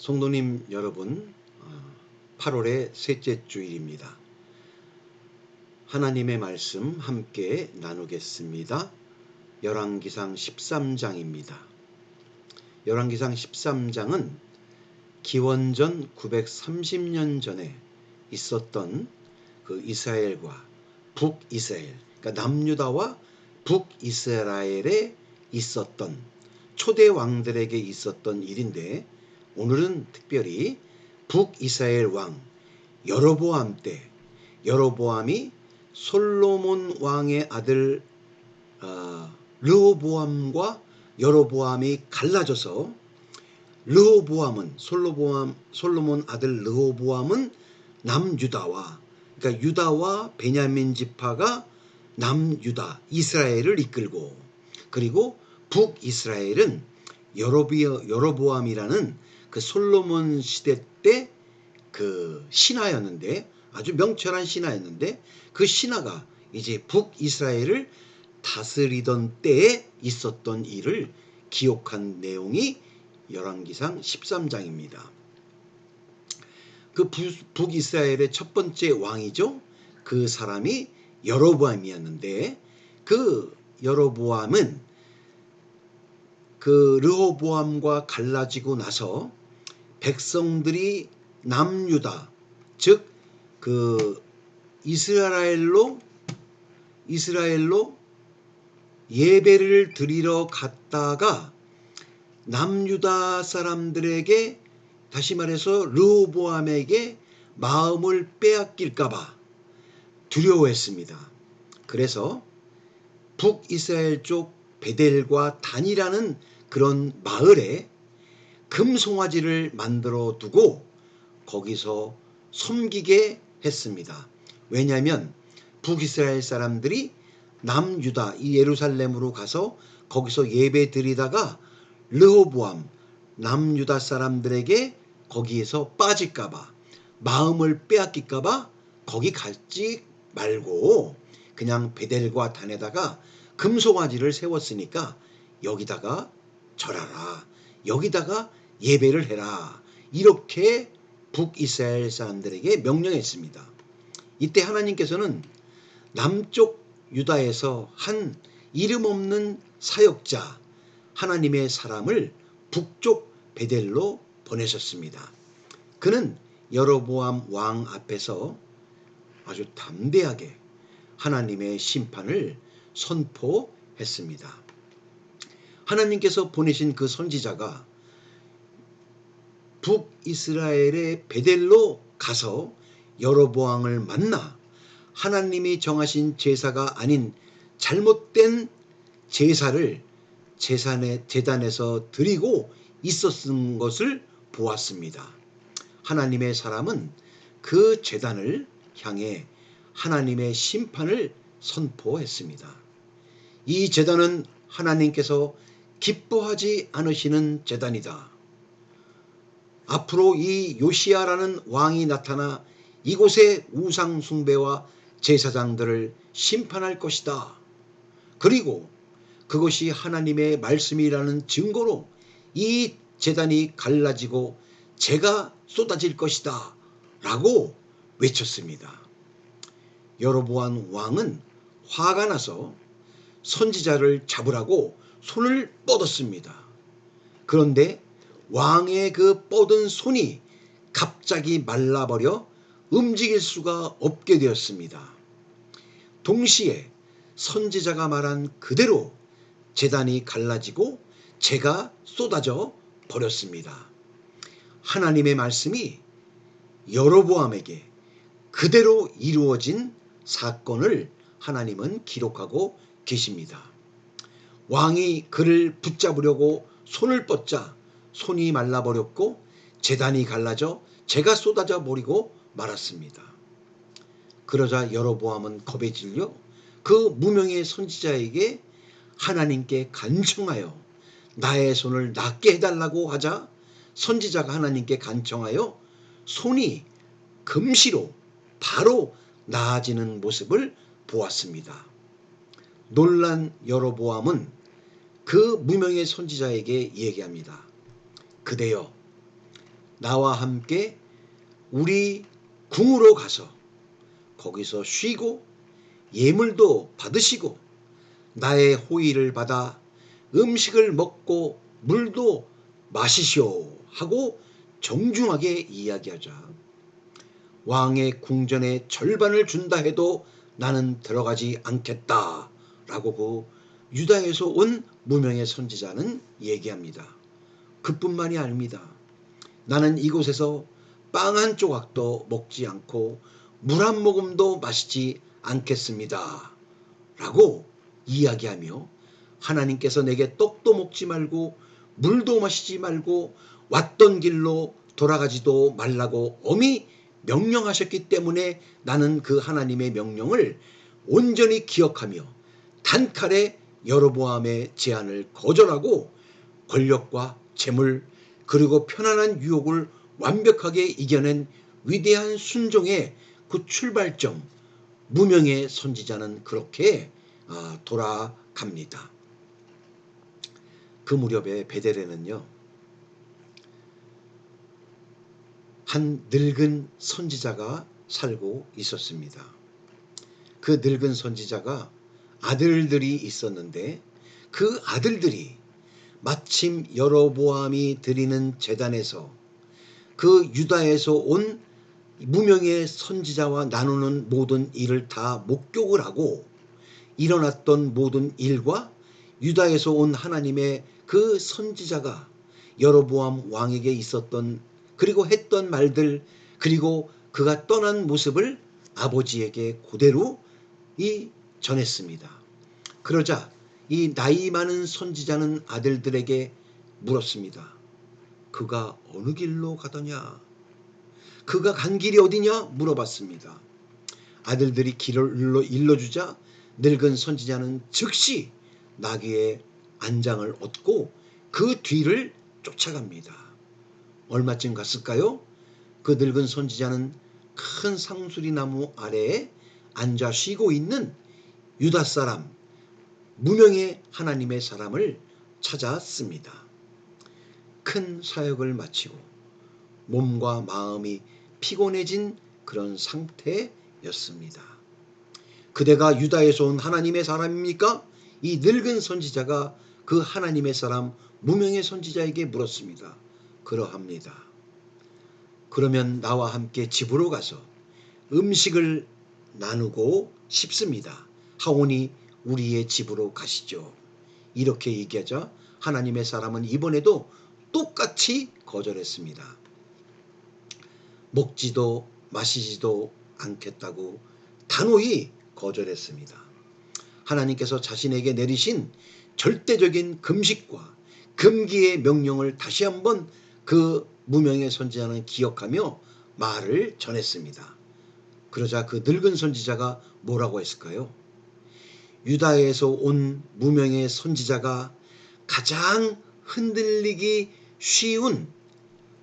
성도님 여러분, 8월의 셋째 주일입니다. 하나님의 말씀 함께 나누겠습니다. 열왕기상 13장입니다. 열왕기상 13장은 기원전 930년 전에 있었던 그 이스라엘과 북이스라엘, 그러니까 남유다와 북이스라엘에 있었던 초대 왕들에게 있었던 일인데, 오늘은 특별히 북이스라엘 왕 여로보암 때, 여로보암이 솔로몬 왕의 아들 르호보암과 여로보암이 갈라져서, 르호보암은 솔로몬 아들 르호보암은 남유다와, 그러니까 유다와 베냐민 지파가 남유다 이스라엘을 이끌고, 그리고 북이스라엘은 여로보암이라는 그 솔로몬 시대 때 그 신하였는데, 아주 명철한 신하였는데, 그 신하가 이제 북이스라엘을 다스리던 때에 있었던 일을 기록한 내용이 열왕기상 13장입니다. 그 북이스라엘의 첫 번째 왕이죠. 그 사람이 여로보암이었는데, 그 여로보암은 그 르호보암과 갈라지고 나서 백성들이 남유다, 즉 그 이스라엘로 예배를 드리러 갔다가 남유다 사람들에게, 다시 말해서 르호보암에게 마음을 빼앗길까봐 두려워했습니다. 그래서 북이스라엘 쪽 베델과 단이라는 그런 마을에 금송아지를 만들어 두고 거기서 섬기게 했습니다. 왜냐하면 북이스라엘 사람들이 남유다 이 예루살렘으로 가서 거기서 예배 드리다가 르호보암 남유다 사람들에게 거기에서 빠질까봐, 마음을 빼앗길까봐 거기 가지 말고 그냥 베델과 단에다가 금송아지를 세웠으니까 여기다가 절하라, 여기다가 예배를 해라, 이렇게 북이스라엘 사람들에게 명령했습니다. 이때 하나님께서는 남쪽 유다에서 한 이름 없는 사역자, 하나님의 사람을 북쪽 베델로 보내셨습니다. 그는 여로보암 왕 앞에서 아주 담대하게 하나님의 심판을 선포했습니다. 하나님께서 보내신 그 선지자가 북이스라엘의 베델로 가서 여로보암을 만나 하나님이 정하신 제사가 아닌 잘못된 제사를 제단에서 드리고 있었던 것을 보았습니다. 하나님의 사람은 그 제단을 향해 하나님의 심판을 선포했습니다. 이 제단은 하나님께서 기뻐하지 않으시는 제단이다. 앞으로 이 요시야라는 왕이 나타나 이곳의 우상 숭배와 제사장들을 심판할 것이다. 그리고 그것이 하나님의 말씀이라는 증거로 이 제단이 갈라지고 재가 쏟아질 것이다 라고 외쳤습니다. 여로보암 왕은 화가 나서 선지자를 잡으라고 손을 뻗었습니다. 그런데 왕의 그 뻗은 손이 갑자기 말라버려 움직일 수가 없게 되었습니다. 동시에 선지자가 말한 그대로 제단이 갈라지고 재가 쏟아져 버렸습니다. 하나님의 말씀이 여로보암에게 그대로 이루어진 사건을 하나님은 기록하고 계십니다. 왕이 그를 붙잡으려고 손을 뻗자 손이 말라버렸고 제단이 갈라져 재가 쏟아져 버리고 말았습니다. 그러자 여로보암은 겁에 질려 그 무명의 선지자에게 하나님께 간청하여 나의 손을 낫게 해달라고 하자, 선지자가 하나님께 간청하여 손이 금시로 바로 나아지는 모습을 보았습니다. 놀란 여로보암은 그 무명의 선지자에게 얘기합니다. 그대여, 나와 함께 우리 궁으로 가서 거기서 쉬고 예물도 받으시고 나의 호의를 받아 음식을 먹고 물도 마시시오 하고 정중하게 이야기하자 왕의 궁전의 절반을 준다 해도 나는 들어가지 않겠다 라고 그 유다에서 온 무명의 선지자는 얘기합니다. 그뿐만이 아닙니다. 나는 이곳에서 빵 한 조각도 먹지 않고 물 한 모금도 마시지 않겠습니다 라고 이야기하며 하나님께서 내게 떡도 먹지 말고 물도 마시지 말고 왔던 길로 돌아가지도 말라고 엄히 명령하셨기 때문에 나는 그 하나님의 명령을 온전히 기억하며 단칼에 여로보암의 제안을 거절하고 권력과 재물 그리고 편안한 유혹을 완벽하게 이겨낸 위대한 순종의 그 출발점 무명의 선지자는 그렇게 돌아갑니다. 그 무렵에 베델에는요 한 늙은 선지자가 살고 있었습니다. 그 늙은 선지자가 아들들이 있었는데 그 아들들이 마침 여로보암이 드리는 제단에서 그 유다에서 온 무명의 선지자와 나누는 모든 일을 다 목격을 하고 일어났던 모든 일과 유다에서 온 하나님의 그 선지자가 여로보암 왕에게 있었던 그리고 했던 말들 그리고 그가 떠난 모습을 아버지에게 그대로 전했습니다. 그러자 이 나이 많은 선지자는 아들들에게 물었습니다. 그가 어느 길로 가더냐? 그가 간 길이 어디냐? 물어봤습니다. 아들들이 길을 일러주자 늙은 선지자는 즉시 나귀의 안장을 얻고 그 뒤를 쫓아갑니다. 얼마쯤 갔을까요? 그 늙은 선지자는 큰 상수리 나무 아래에 앉아 쉬고 있는 유다 사람 무명의 하나님의 사람을 찾았습니다. 큰 사역을 마치고 몸과 마음이 피곤해진 그런 상태였습니다. 그대가 유다에서 온 하나님의 사람입니까? 이 늙은 선지자가 그 하나님의 사람 무명의 선지자에게 물었습니다. 그러합니다. 그러면 나와 함께 집으로 가서 음식을 나누고 싶습니다. 하오니 우리의 집으로 가시죠. 이렇게 얘기하자 하나님의 사람은 이번에도 똑같이 거절했습니다. 먹지도 마시지도 않겠다고 단호히 거절했습니다. 하나님께서 자신에게 내리신 절대적인 금식과 금기의 명령을 다시 한번 그 무명의 선지자는 기억하며 말을 전했습니다. 그러자 그 늙은 선지자가 뭐라고 했을까요? 유다에서 온 무명의 선지자가 가장 흔들리기 쉬운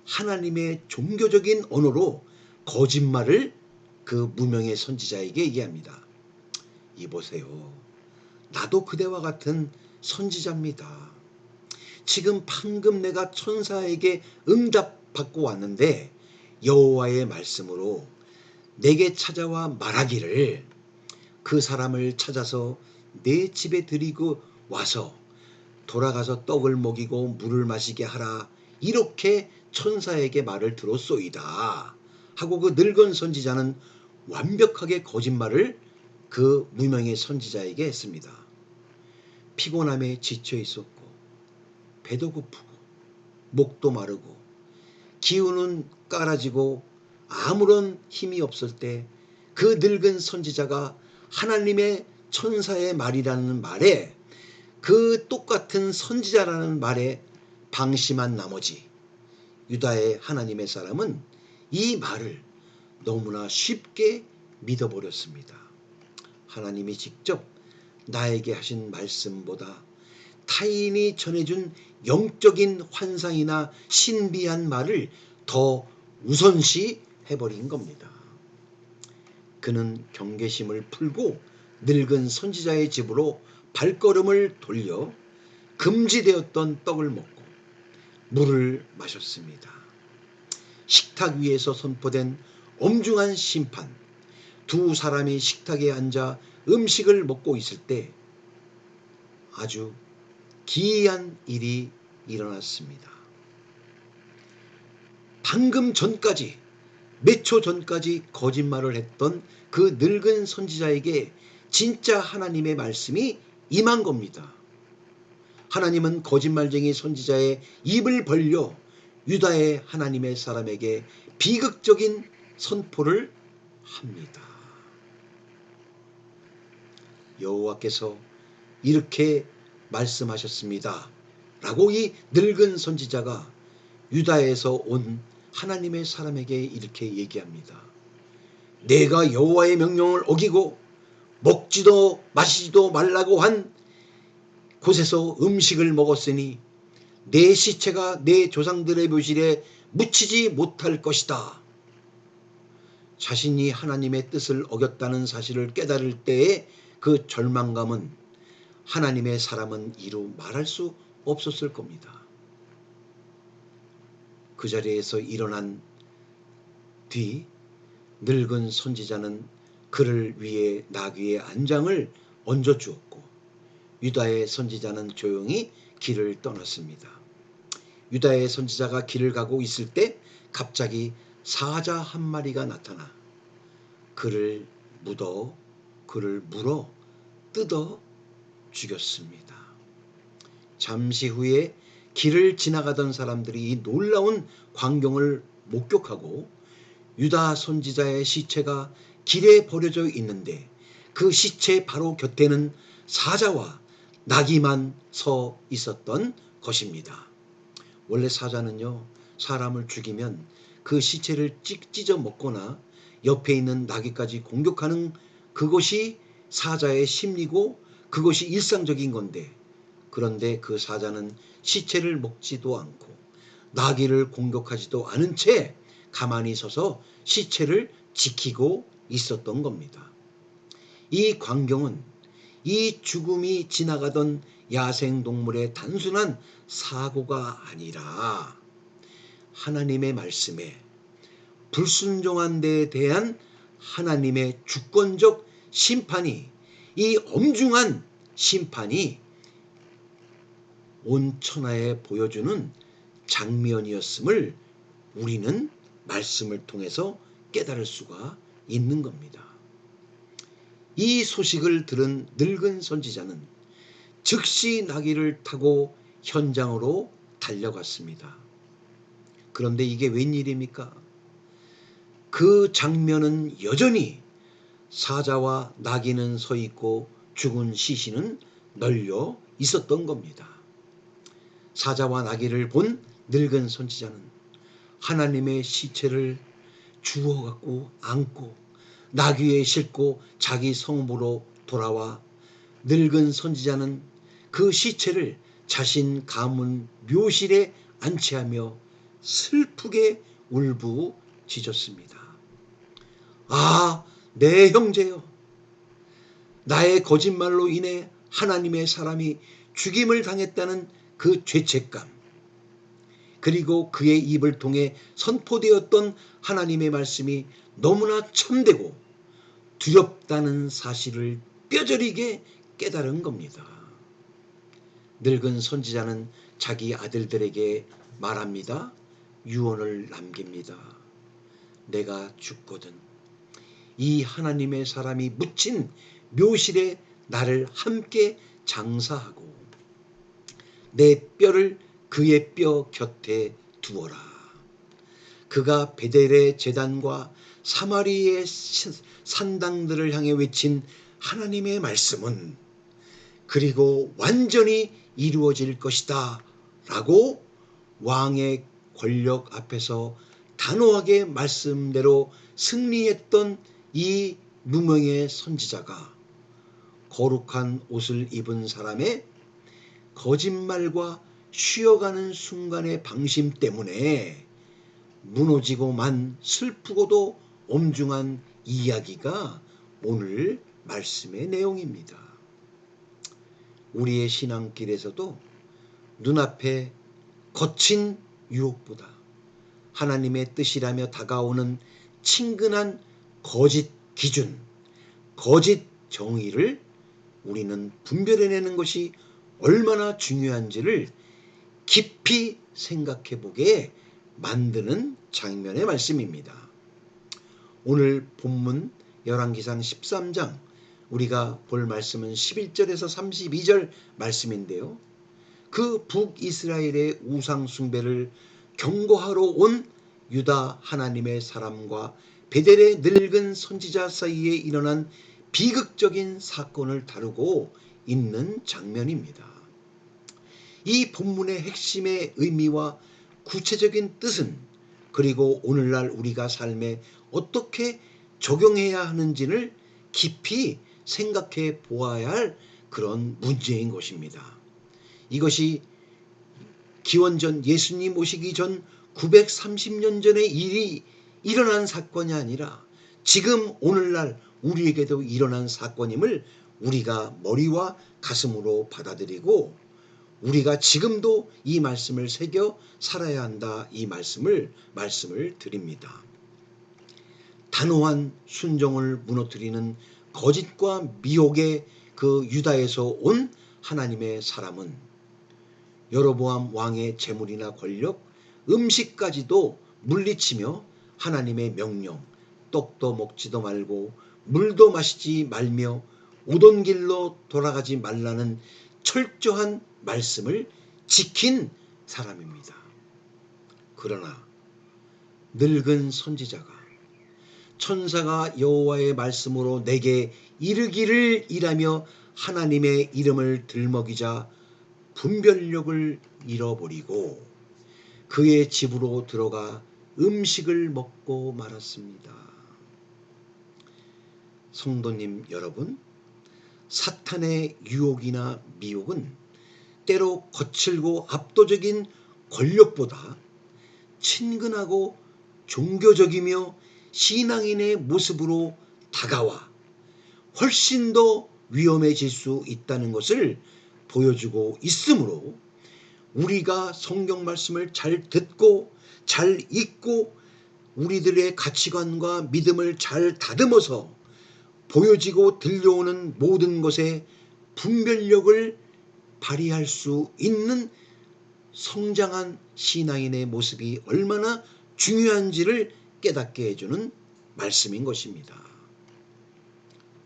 하나님의 종교적인 언어로 거짓말을 그 무명의 선지자에게 얘기합니다. 이보세요. 나도 그대와 같은 선지자입니다. 지금 방금 내가 천사에게 응답받고 왔는데 여호와의 말씀으로 내게 찾아와 말하기를 그 사람을 찾아서 내 집에 들이고 와서 돌아가서 떡을 먹이고 물을 마시게 하라 이렇게 천사에게 말을 들었소이다 하고 그 늙은 선지자는 완벽하게 거짓말을 그 무명의 선지자에게 했습니다. 피곤함에 지쳐 있었고 배도 고프고 목도 마르고 기운은 깔아지고 아무런 힘이 없을 때 그 늙은 선지자가 하나님의 천사의 말이라는 말에 그 똑같은 선지자라는 말에 방심한 나머지 유다의 하나님의 사람은 이 말을 너무나 쉽게 믿어버렸습니다. 하나님이 직접 나에게 하신 말씀보다 타인이 전해준 영적인 환상이나 신비한 말을 더 우선시 해버린 겁니다. 그는 경계심을 풀고 늙은 선지자의 집으로 발걸음을 돌려 금지되었던 떡을 먹고 물을 마셨습니다. 식탁 위에서 선포된 엄중한 심판. 두 사람이 식탁에 앉아 음식을 먹고 있을 때 아주 기이한 일이 일어났습니다. 방금 전까지, 몇 초 전까지 거짓말을 했던 그 늙은 선지자에게 진짜 하나님의 말씀이 임한 겁니다. 하나님은 거짓말쟁이 선지자의 입을 벌려 유다의 하나님의 사람에게 비극적인 선포를 합니다. 여호와께서 이렇게 말씀하셨습니다. 라고 이 늙은 선지자가 유다에서 온 하나님의 사람에게 이렇게 얘기합니다. 내가 여호와의 명령을 어기고 먹지도 마시지도 말라고 한 곳에서 음식을 먹었으니 내 시체가 내 조상들의 묘실에 묻히지 못할 것이다. 자신이 하나님의 뜻을 어겼다는 사실을 깨달을 때의 그 절망감은 하나님의 사람은 이루 말할 수 없었을 겁니다. 그 자리에서 일어난 뒤 늙은 선지자는 그를 위해 나귀의 안장을 얹어 주었고 유다의 선지자는 조용히 길을 떠났습니다. 유다의 선지자가 길을 가고 있을 때 갑자기 사자 한 마리가 나타나 그를 물어 뜯어 죽였습니다. 잠시 후에 길을 지나가던 사람들이 이 놀라운 광경을 목격하고 유다 선지자의 시체가 길에 버려져 있는데 그 시체 바로 곁에는 사자와 나귀만 서 있었던 것입니다. 원래 사자는요, 사람을 죽이면 그 시체를 찢어 먹거나 옆에 있는 나귀까지 공격하는 그것이 사자의 심리고 그것이 일상적인 건데, 그런데 그 사자는 시체를 먹지도 않고 나귀를 공격하지도 않은 채 가만히 서서 시체를 지키고 있었던 겁니다. 이 광경은 이 죽음이 지나가던 야생동물의 단순한 사고가 아니라 하나님의 말씀에 불순종한 데에 대한 하나님의 주권적 심판이, 이 엄중한 심판이 온 천하에 보여주는 장면이었음을 우리는 말씀을 통해서 깨달을 수가 있는 겁니다. 이 소식을 들은 늙은 선지자는 즉시 나귀를 타고 현장으로 달려갔습니다. 그런데 이게 웬일입니까? 그 장면은 여전히 사자와 나귀는 서 있고 죽은 시신은 널려 있었던 겁니다. 사자와 나귀를 본 늙은 선지자는 하나님의 시체를 주워 갖고 안고 나귀에 싣고 자기 성읍으로 돌아와 늙은 선지자는 그 시체를 자신 가문 묘실에 안치하며 슬프게 울부짖었습니다. 아, 내 형제여, 나의 거짓말로 인해 하나님의 사람이 죽임을 당했다는 그 죄책감, 그리고 그의 입을 통해 선포되었던 하나님의 말씀이 너무나 참되고 두렵다는 사실을 뼈저리게 깨달은 겁니다. 늙은 선지자는 자기 아들들에게 말합니다. 유언을 남깁니다. 내가 죽거든 이 하나님의 사람이 묻힌 묘실에 나를 함께 장사하고 내 뼈를 그의 뼈 곁에 두어라. 그가 베델의 제단과 사마리의 산당들을 향해 외친 하나님의 말씀은 그리고 완전히 이루어질 것이다 라고 왕의 권력 앞에서 단호하게 말씀대로 승리했던 이 무명의 선지자가 거룩한 옷을 입은 사람의 거짓말과 쉬어가는 순간의 방심 때문에 무너지고만 슬프고도 엄중한 이야기가 오늘 말씀의 내용입니다. 우리의 신앙길에서도 눈앞에 거친 유혹보다 하나님의 뜻이라며 다가오는 친근한 거짓 기준, 거짓 정의를 우리는 분별해내는 것이 얼마나 중요한지를 깊이 생각해 보게 만드는 장면의 말씀입니다. 오늘 본문 열왕기상 13장 우리가 볼 말씀은 11절에서 32절 말씀인데요. 그 북이스라엘의 우상 숭배를 경고하러 온 유다 하나님의 사람과 베델의 늙은 선지자 사이에 일어난 비극적인 사건을 다루고 있는 장면입니다. 이 본문의 핵심의 의미와 구체적인 뜻은 그리고 오늘날 우리가 삶에 어떻게 적용해야 하는지를 깊이 생각해 보아야 할 그런 문제인 것입니다. 이것이 기원전 예수님 오시기 전 930년 전의 일이 일어난 사건이 아니라 지금 오늘날 우리에게도 일어난 사건임을 우리가 머리와 가슴으로 받아들이고 우리가 지금도 이 말씀을 새겨 살아야 한다, 이 말씀을 드립니다. 단호한 순종을 무너뜨리는 거짓과 미혹의 그 유다에서 온 하나님의 사람은 여로보암 왕의 재물이나 권력, 음식까지도 물리치며 하나님의 명령, 떡도 먹지도 말고 물도 마시지 말며 오던 길로 돌아가지 말라는 철저한 말씀을 지킨 사람입니다. 그러나 늙은 선지자가 천사가 여호와의 말씀으로 내게 이르기를 이라며 하나님의 이름을 들먹이자 분별력을 잃어버리고 그의 집으로 들어가 음식을 먹고 말았습니다. 성도님 여러분, 사탄의 유혹이나 미혹은 때로 거칠고 압도적인 권력보다 친근하고 종교적이며 신앙인의 모습으로 다가와 훨씬 더 위험해질 수 있다는 것을 보여주고 있으므로 우리가 성경 말씀을 잘 듣고 잘 읽고 우리들의 가치관과 믿음을 잘 다듬어서 보여지고 들려오는 모든 것에 분별력을 발휘할 수 있는 성장한 신앙인의 모습이 얼마나 중요한지를 깨닫게 해주는 말씀인 것입니다.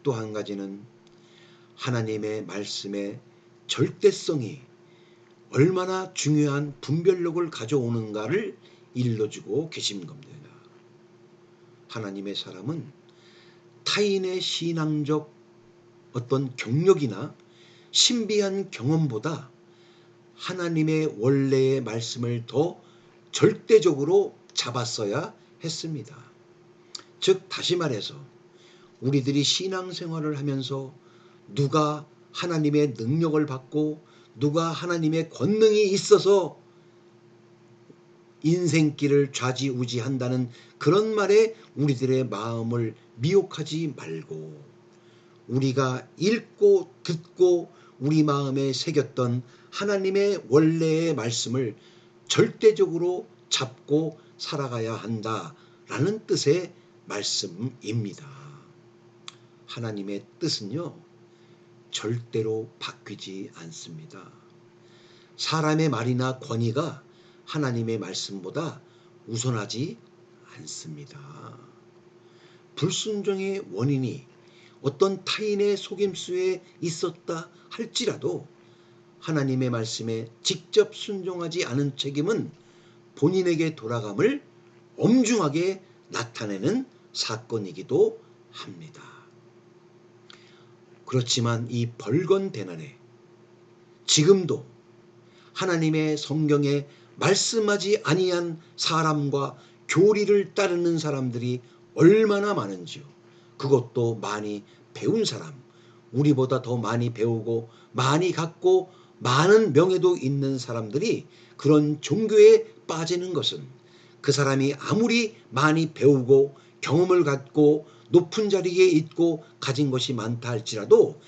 또 한 가지는 하나님의 말씀의 절대성이 얼마나 중요한 분별력을 가져오는가를 일러주고 계신 겁니다. 하나님의 사람은 타인의 신앙적 어떤 경력이나 신비한 경험보다 하나님의 원래의 말씀을 더 절대적으로 잡았어야 했습니다. 즉 다시 말해서 우리들이 신앙생활을 하면서 누가 하나님의 능력을 받고 누가 하나님의 권능이 있어서 인생길을 좌지우지한다는 그런 말에 우리들의 마음을 미혹하지 말고 우리가 읽고 듣고 우리 마음에 새겼던 하나님의 원래의 말씀을 절대적으로 잡고 살아가야 한다라는 뜻의 말씀입니다. 하나님의 뜻은요, 절대로 바뀌지 않습니다. 사람의 말이나 권위가 하나님의 말씀보다 우선하지 않습니다. 불순종의 원인이 어떤 타인의 속임수에 있었다 할지라도 하나님의 말씀에 직접 순종하지 않은 책임은 본인에게 돌아감을 엄중하게 나타내는 사건이기도 합니다. 그렇지만 이 벌건대난에 지금도 하나님의 성경에 말씀하지 아니한 사람과 교리를 따르는 사람들이 얼마나 많은지요. 그것도 많이 배운 사람, 우리보다 더 많이 배우고 많이 갖고 많은 명예도 있는 사람들이 그런 종교에 빠지는 것은 그 사람이 아무리 많이 배우고 경험을 갖고 높은 자리에 있고 가진 것이 많다 할지라도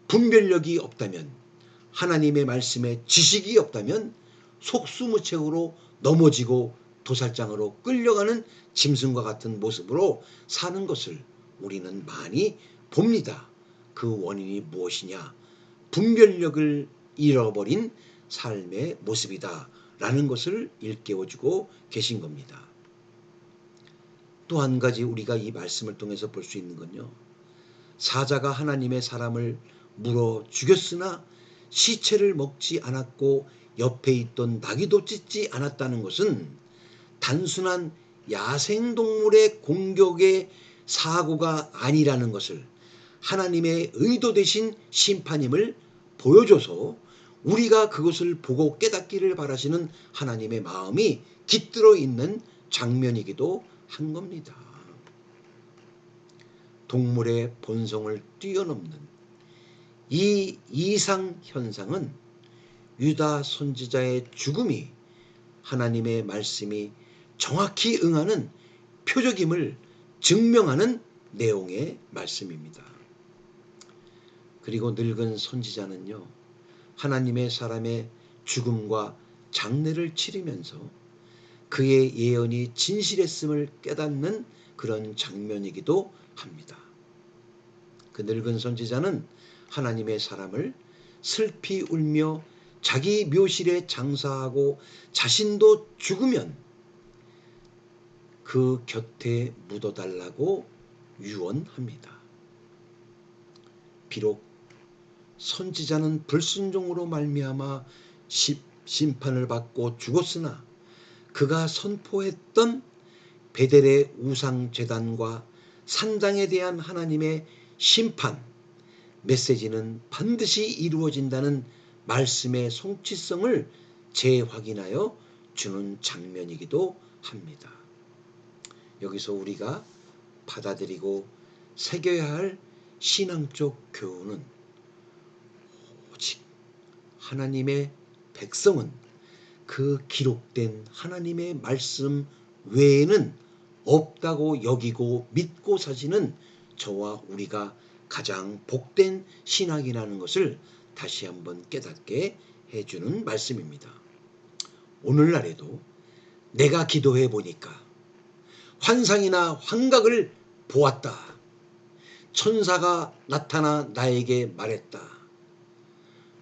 분별력이 없다면 하나님의 말씀에 지식이 없다면 속수무책으로 넘어지고 도살장으로 끌려가는 짐승과 같은 모습으로 사는 것을 우리는 많이 봅니다. 그 원인이 무엇이냐? 분별력을 잃어버린 삶의 모습이다 라는 것을 일깨워주고 계신 겁니다. 또 한 가지 우리가 이 말씀을 통해서 볼 수 있는 건요, 사자가 하나님의 사람을 물어 죽였으나 시체를 먹지 않았고 옆에 있던 나귀도 찢지 않았다는 것은 단순한 야생동물의 공격의 사고가 아니라는 것을, 하나님의 의도되신 심판임을 보여줘서 우리가 그것을 보고 깨닫기를 바라시는 하나님의 마음이 깃들어 있는 장면이기도 한 겁니다. 동물의 본성을 뛰어넘는 이 이상 현상은 유다 선지자의 죽음이 하나님의 말씀이 정확히 응하는 표적임을 증명하는 내용의 말씀입니다. 그리고 늙은 선지자는요, 하나님의 사람의 죽음과 장례를 치르면서 그의 예언이 진실했음을 깨닫는 그런 장면이기도 합니다. 그 늙은 선지자는 하나님의 사람을 슬피 울며 자기 묘실에 장사하고 자신도 죽으면 그 곁에 묻어달라고 유언합니다. 비록 선지자는 불순종으로 말미암아 심판을 받고 죽었으나 그가 선포했던 베델의 우상 제단과 산당에 대한 하나님의 심판 메시지는 반드시 이루어진다는 말씀의 성취성을 재확인하여 주는 장면이기도 합니다. 여기서 우리가 받아들이고 새겨야 할 신앙적 교훈은, 오직 하나님의 백성은 그 기록된 하나님의 말씀 외에는 없다고 여기고 믿고 사시는 저와 우리가 가장 복된 신앙이라는 것을 다시 한번 깨닫게 해주는 말씀입니다. 오늘날에도 내가 기도해 보니까 환상이나 환각을 보았다. 천사가 나타나 나에게 말했다.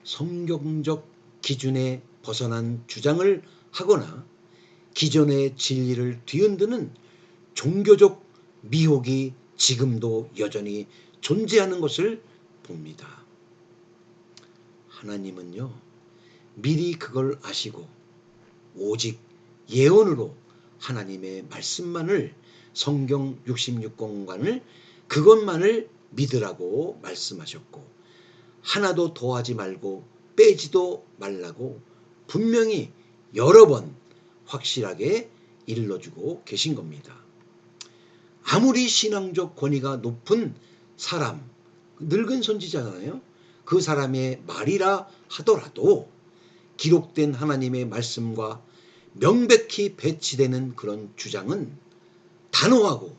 성경적 기준에 벗어난 주장을 하거나 기존의 진리를 뒤흔드는 종교적 미혹이 지금도 여전히 존재하는 것을 봅니다. 하나님은요, 미리 그걸 아시고 오직 예언으로 하나님의 말씀만을, 성경 66권간을 그것만을 믿으라고 말씀하셨고 하나도 더하지 말고 빼지도 말라고 분명히 여러 번 확실하게 일러주고 계신 겁니다. 아무리 신앙적 권위가 높은 사람, 늙은 선지자잖아요. 그 사람의 말이라 하더라도 기록된 하나님의 말씀과 명백히 배치되는 그런 주장은 단호하고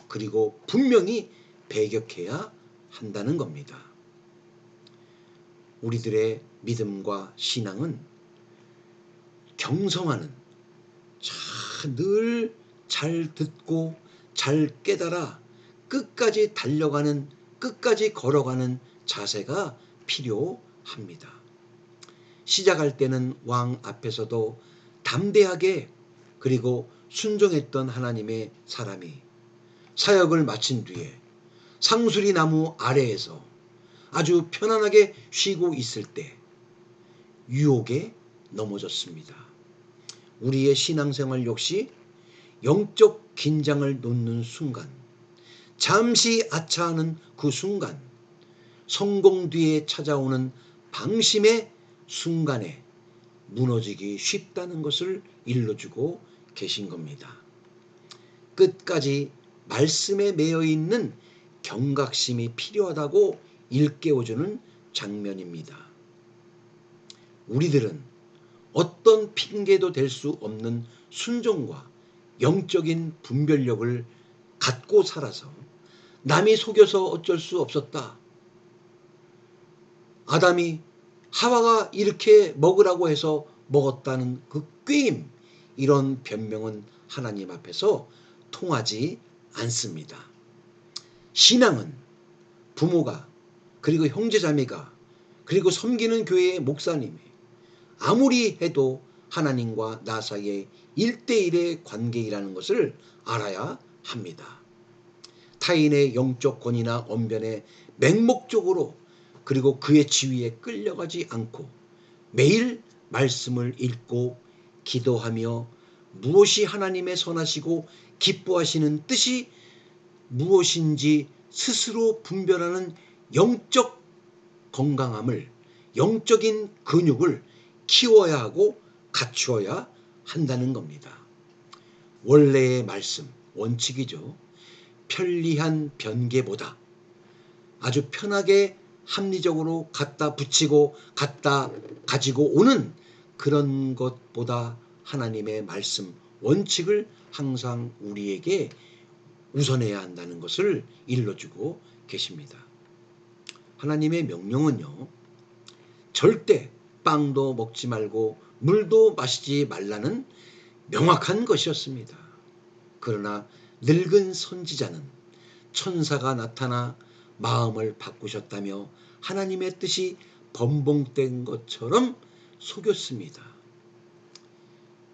그리고 분명히 배격해야 한다는 겁니다. 우리들의 믿음과 신앙은 경성하는, 늘 잘 듣고 잘 깨달아 끝까지 달려가는, 끝까지 걸어가는 자세가 필요합니다. 시작할 때는 왕 앞에서도 담대하게 그리고 순종했던 하나님의 사람이 사역을 마친 뒤에 상수리 나무 아래에서 아주 편안하게 쉬고 있을 때 유혹에 넘어졌습니다. 우리의 신앙생활 역시 영적 긴장을 놓는 순간, 잠시 아차하는 그 순간, 성공 뒤에 찾아오는 방심의 순간에 무너지기 쉽다는 것을 일러주고 계신 겁니다. 끝까지 말씀에 매여 있는 경각심이 필요하다고 일깨워주는 장면입니다. 우리들은 어떤 핑계도 될 수 없는 순종과 영적인 분별력을 갖고 살아서 남이 속여서 어쩔 수 없었다. 아담이 하와가 이렇게 먹으라고 해서 먹었다는 그 꾀임, 이런 변명은 하나님 앞에서 통하지 않습니다. 신앙은 부모가, 그리고 형제자매가, 그리고 섬기는 교회의 목사님이 아무리 해도 하나님과 나 사이의 1대1의 관계이라는 것을 알아야 합니다. 타인의 영적 권위나 언변에 맹목적으로 그리고 그의 지위에 끌려가지 않고 매일 말씀을 읽고 기도하며 무엇이 하나님의 선하시고 기뻐하시는 뜻이 무엇인지 스스로 분별하는 영적 건강함을, 영적인 근육을 키워야 하고 갖추어야 한다는 겁니다. 원래의 말씀, 원칙이죠. 편리한 변개보다 아주 편하게 합리적으로 갖다 붙이고 갖다 가지고 오는 그런 것보다 하나님의 말씀, 원칙을 항상 우리에게 우선해야 한다는 것을 일러주고 계십니다. 하나님의 명령은요, 절대 빵도 먹지 말고 물도 마시지 말라는 명확한 것이었습니다. 그러나 늙은 선지자는 천사가 나타나 마음을 바꾸셨다며 하나님의 뜻이 번복된 것처럼 속였습니다.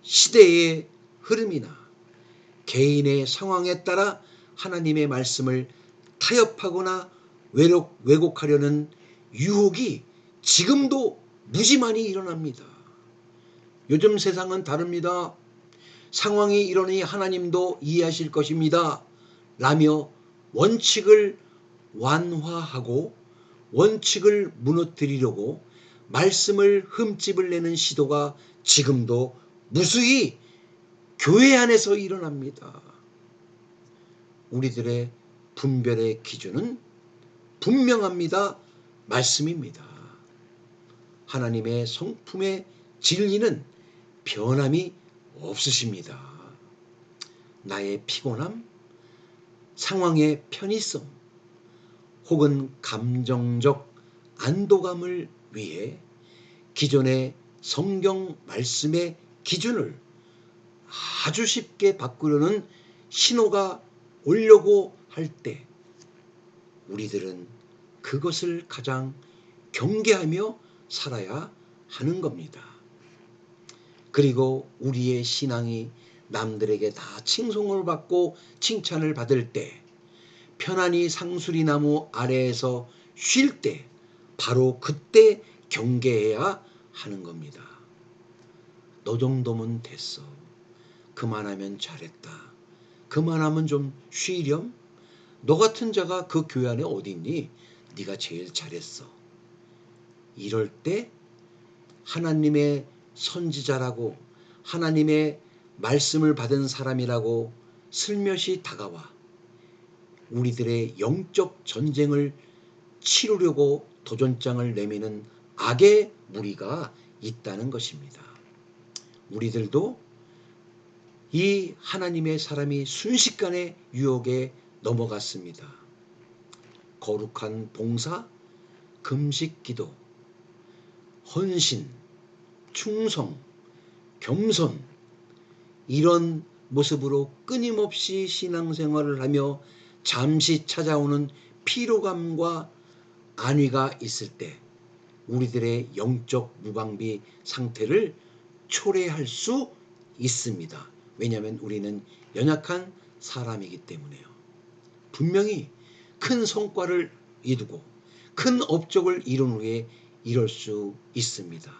시대의 흐름이나 개인의 상황에 따라 하나님의 말씀을 타협하거나 왜곡하려는 유혹이 지금도 무지만이 일어납니다. 요즘 세상은 다릅니다. 상황이 이러니 하나님도 이해하실 것입니다. 라며 원칙을 완화하고 원칙을 무너뜨리려고 말씀을 흠집을 내는 시도가 지금도 무수히 교회 안에서 일어납니다. 우리들의 분별의 기준은 분명합니다. 말씀입니다. 하나님의 성품의 진리는 변함이 없으십니다. 나의 피곤함, 상황의 편의성, 혹은 감정적 안도감을 위해 기존의 성경 말씀의 기준을 아주 쉽게 바꾸려는 신호가 오려고 할 때 우리들은 그것을 가장 경계하며 살아야 하는 겁니다. 그리고 우리의 신앙이 남들에게 다 칭송을 받고 칭찬을 받을 때, 편안히 상수리 나무 아래에서 쉴 때, 바로 그때 경계해야 하는 겁니다. 너 정도면 됐어. 그만하면 잘했다. 그만하면 좀 쉬렴. 너 같은 자가 그 교회 안에 어디 있니? 네가 제일 잘했어. 이럴 때 하나님의 선지자라고, 하나님의 말씀을 받은 사람이라고 슬며시 다가와 우리들의 영적 전쟁을 치르려고 도전장을 내미는 악의 무리가 있다는 것입니다. 우리들도 이 하나님의 사람이 순식간에 유혹에 넘어갔습니다. 거룩한 봉사, 금식 기도, 헌신, 충성, 겸손, 이런 모습으로 끊임없이 신앙생활을 하며 잠시 찾아오는 피로감과 안위가 있을 때 우리들의 영적 무방비 상태를 초래할 수 있습니다. 왜냐하면 우리는 연약한 사람이기 때문에요. 분명히 큰 성과를 이루고 큰 업적을 이룬 후에 이럴 수 있습니다.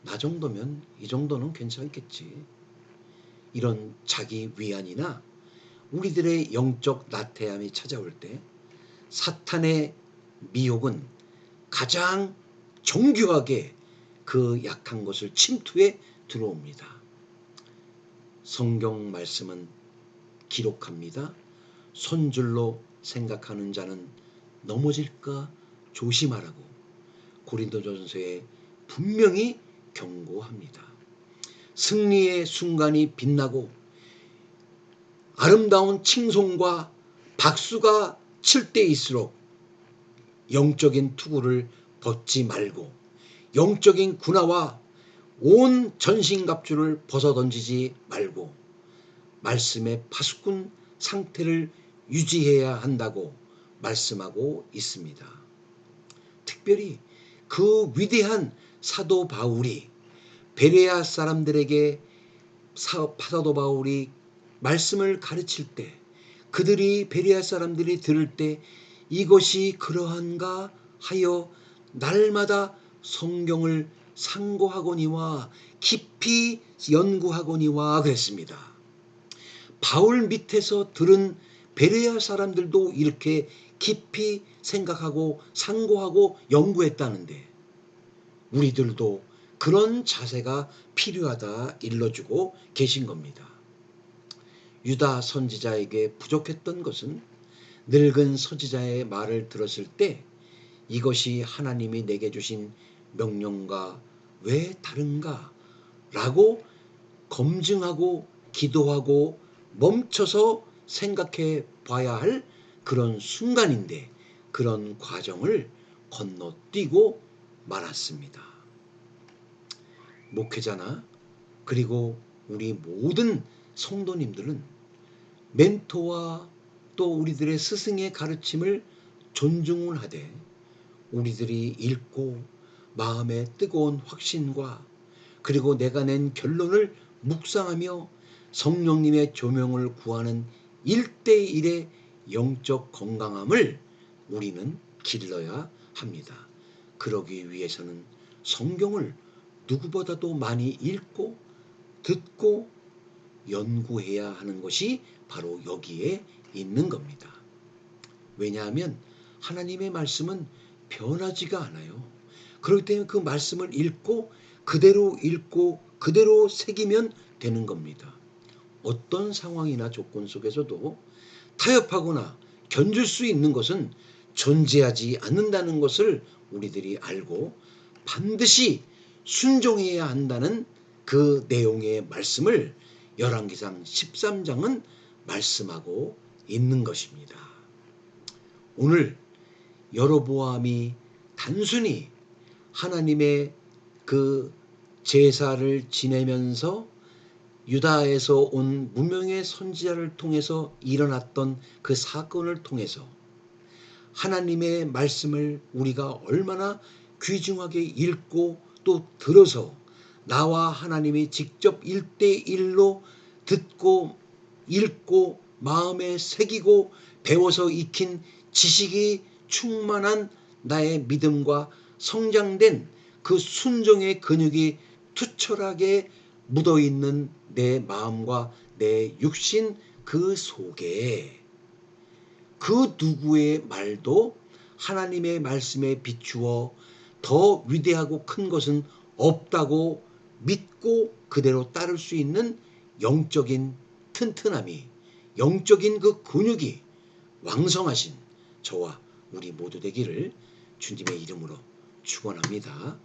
나 정도면 이 정도는 괜찮겠지. 이런 자기 위안이나 우리들의 영적 나태함이 찾아올 때 사탄의 미혹은 가장 정교하게 그 약한 것을 침투해 들어옵니다. 성경 말씀은 기록합니다. 손줄로 생각하는 자는 넘어질까 조심하라고 고린도전서에 분명히 경고합니다. 승리의 순간이 빛나고 아름다운 칭송과 박수가 칠 때일수록 영적인 투구를 벗지 말고 영적인 군화와 온 전신갑주를 벗어던지지 말고 말씀의 파수꾼 상태를 유지해야 한다고 말씀하고 있습니다. 특별히 그 위대한 사도 바울이 베레아 사람들에게 사도 바울이 말씀을 가르칠 때 그들이 베레아 사람들이 들을 때 이것이 그러한가 하여 날마다 성경을 상고하거니와 깊이 연구하거니와 그랬습니다. 바울 밑에서 들은 베레아 사람들도 이렇게 깊이 생각하고 상고하고 연구했다는데 우리들도 그런 자세가 필요하다 일러주고 계신 겁니다. 유다 선지자에게 부족했던 것은 늙은 선지자의 말을 들었을 때 이것이 하나님이 내게 주신 명령과 왜 다른가? 라고 검증하고 기도하고 멈춰서 생각해 봐야 할 그런 순간인데 그런 과정을 건너뛰고 말았습니다. 목회자나 그리고 우리 모든 성도님들은 멘토와 또 우리들의 스승의 가르침을 존중을 하되 우리들이 읽고 마음의 뜨거운 확신과 그리고 내가 낸 결론을 묵상하며 성령님의 조명을 구하는 1:1의 영적 건강함을 우리는 길러야 합니다. 그러기 위해서는 성경을 누구보다도 많이 읽고 듣고 연구해야 하는 것이 바로 여기에 있는 겁니다. 왜냐하면 하나님의 말씀은 변하지가 않아요. 그렇기 때문에 그 말씀을 읽고 그대로 새기면 되는 겁니다. 어떤 상황이나 조건 속에서도 타협하거나 견줄 수 있는 것은 존재하지 않는다는 것을 우리들이 알고 반드시 순종해야 한다는 그 내용의 말씀을 열왕기상 13장은 말씀하고 있는 것입니다. 오늘 여로보암이 단순히 하나님의 그 제사를 지내면서 유다에서 온 무명의 선지자를 통해서 일어났던 그 사건을 통해서 하나님의 말씀을 우리가 얼마나 귀중하게 읽고 또 들어서 나와 하나님이 직접 1:1로 듣고 읽고 마음에 새기고 배워서 익힌 지식이 충만한 나의 믿음과 성장된 그 순종의 근육이 투철하게 묻어있는 내 마음과 내 육신 그 속에 그 누구의 말도 하나님의 말씀에 비추어 더 위대하고 큰 것은 없다고 믿고 그대로 따를 수 있는 영적인 튼튼함이 영적인 그 근육이 왕성하신 저와 우리 모두 되기를 주님의 이름으로 축원합니다.